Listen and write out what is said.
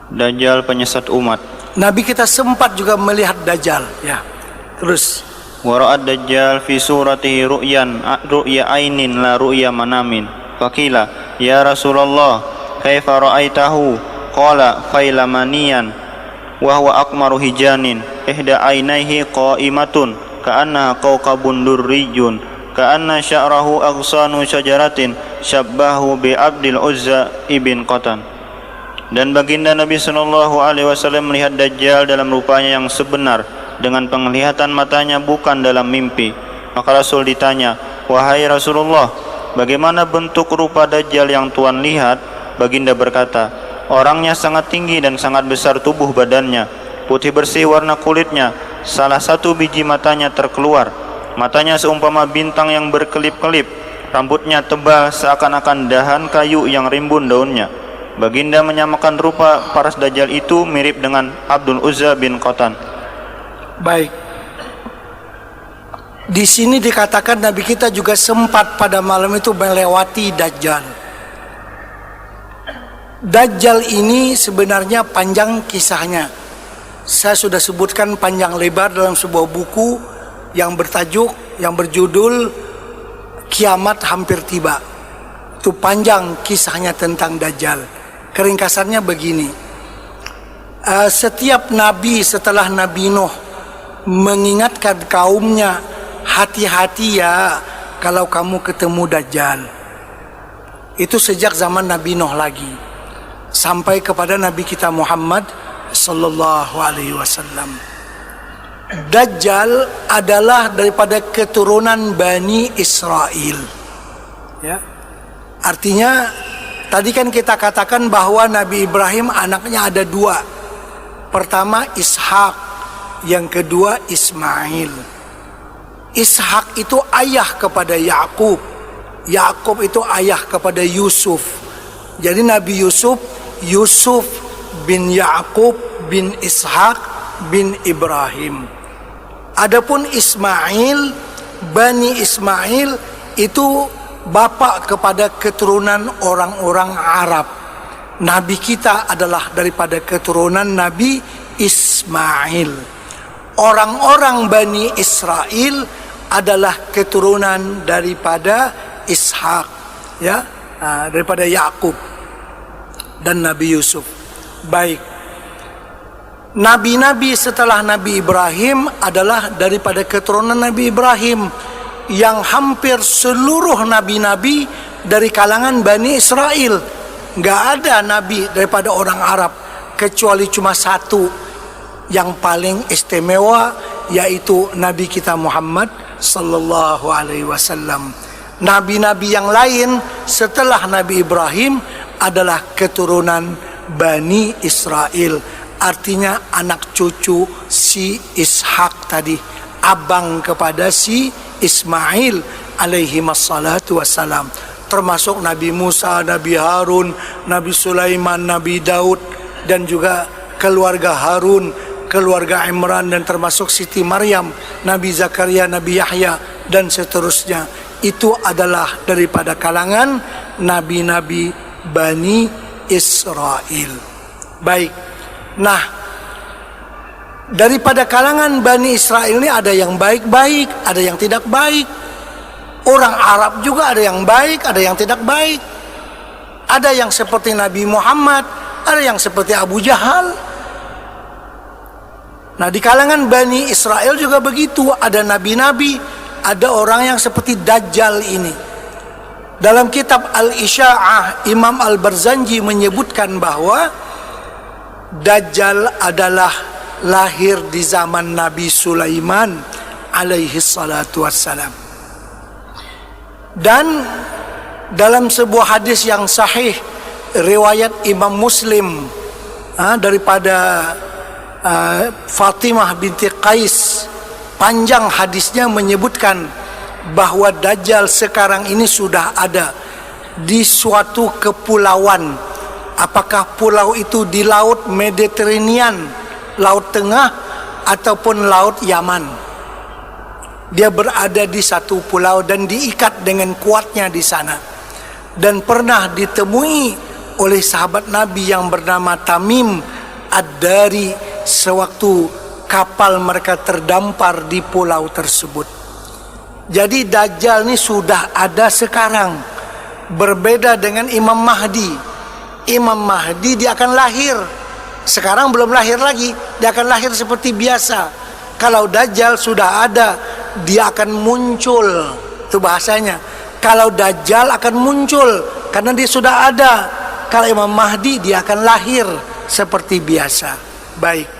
Dajjal penyesat umat. Nabi kita sempat juga melihat Dajjal, ya. Terus Wara'ad Dajjal fi suratihi ru'ya ainin la ru'ya manamin. Faqila ya Rasulullah kaifa ra'aitahu? Qala failamaniyan wa huwa aqmaru hijanin ihda ainaihi qa'imatun ka'anna kawkabun durrijun ka'anna sya'rahu aghsanu syajaratin syabbahu bi Abdil Uzza ibn Qatan. Dan baginda Nabi SAW melihat Dajjal dalam rupanya yang sebenar, dengan penglihatan matanya bukan dalam mimpi. Maka Rasul ditanya, wahai Rasulullah, bagaimana bentuk rupa Dajjal yang Tuhan lihat? Baginda berkata, orangnya sangat tinggi dan sangat besar tubuh badannya, putih bersih warna kulitnya, salah satu biji matanya terkeluar, matanya seumpama bintang yang berkelip-kelip, rambutnya tebal seakan-akan dahan kayu yang rimbun daunnya. Baginda menyamakan rupa paras Dajjal itu mirip dengan Abdul Uzza bin Qatan. baik. Di sini dikatakan Nabi kita juga sempat pada malam itu melewati Dajjal. Dajjal ini sebenarnya panjang kisahnya. Saya sudah sebutkan panjang lebar dalam sebuah buku yang berjudul Kiamat Hampir Tiba. Itu panjang kisahnya tentang Dajjal. Keringkasannya begini. Setiap nabi setelah Nabi Nuh mengingatkan kaumnya, hati-hati ya kalau kamu ketemu Dajjal. Itu sejak zaman Nabi Nuh lagi sampai kepada Nabi kita Muhammad sallallahu alaihi wasallam. Dajjal adalah daripada keturunan Bani Israel, ya. Artinya tadi kan kita katakan bahwa Nabi Ibrahim anaknya ada dua. Pertama Ishak, yang kedua Ismail. Ishak itu ayah kepada Yakub, Yakub itu ayah kepada Yusuf. Jadi Nabi Yusuf bin Yakub bin Ishak bin Ibrahim. Adapun Ismail, Bani Ismail itu bapak kepada keturunan orang-orang Arab. Nabi kita adalah daripada keturunan Nabi Ismail. Orang-orang Bani Israel adalah keturunan daripada Ishak, ya, daripada Yakub dan Nabi Yusuf. Baik. Nabi-nabi setelah Nabi Ibrahim adalah daripada keturunan Nabi Ibrahim, yang hampir seluruh nabi-nabi dari kalangan Bani Israel. Nggak ada nabi daripada orang Arab kecuali cuma satu yang paling istimewa, yaitu Nabi kita Muhammad sallallahu alaihi wasallam. Nabi-nabi yang lain setelah Nabi Ibrahim adalah keturunan Bani Israel, artinya anak cucu si Ishak tadi, abang kepada si Ismail alaihi wassalatu wassalam. Termasuk Nabi Musa, Nabi Harun, Nabi Sulaiman, Nabi Daud, dan juga keluarga Harun, keluarga Imran, dan termasuk Siti Maryam, Nabi Zakaria, Nabi Yahya, dan seterusnya. Itu adalah daripada kalangan nabi-nabi Bani Israel. Baik. Nah, daripada kalangan Bani Israel ini ada yang baik-baik, ada yang tidak baik. Orang Arab juga ada yang baik, ada yang tidak baik. Ada yang seperti Nabi Muhammad, ada yang seperti Abu Jahal. Nah, di kalangan Bani Israel juga begitu, ada nabi-nabi, ada orang yang seperti Dajjal ini. Dalam kitab Al-Isya'ah, Imam Al-Barzanji menyebutkan bahwa Dajjal adalah lahir di zaman Nabi Sulaiman alaihi salatu wassalam. Dan dalam sebuah hadis yang sahih riwayat Imam Muslim daripada Fatimah binti Qais, panjang hadisnya menyebutkan bahwa Dajjal sekarang ini sudah ada di suatu kepulauan. Apakah pulau itu di laut Mediterranean, laut tengah, ataupun laut Yaman. Dia berada di satu pulau dan diikat dengan kuatnya di sana. Dan pernah ditemui oleh sahabat Nabi yang bernama Tamim Ad-Dari sewaktu kapal mereka terdampar di pulau tersebut. Jadi Dajjal ini sudah ada sekarang. Berbeda dengan Imam Mahdi. Imam Mahdi dia akan lahir. Sekarang belum lahir lagi, dia akan lahir seperti biasa. Kalau Dajjal sudah ada, dia akan muncul. Itu bahasanya. Kalau Dajjal akan muncul karena dia sudah ada. Kalau Imam Mahdi dia akan lahir seperti biasa. Baik.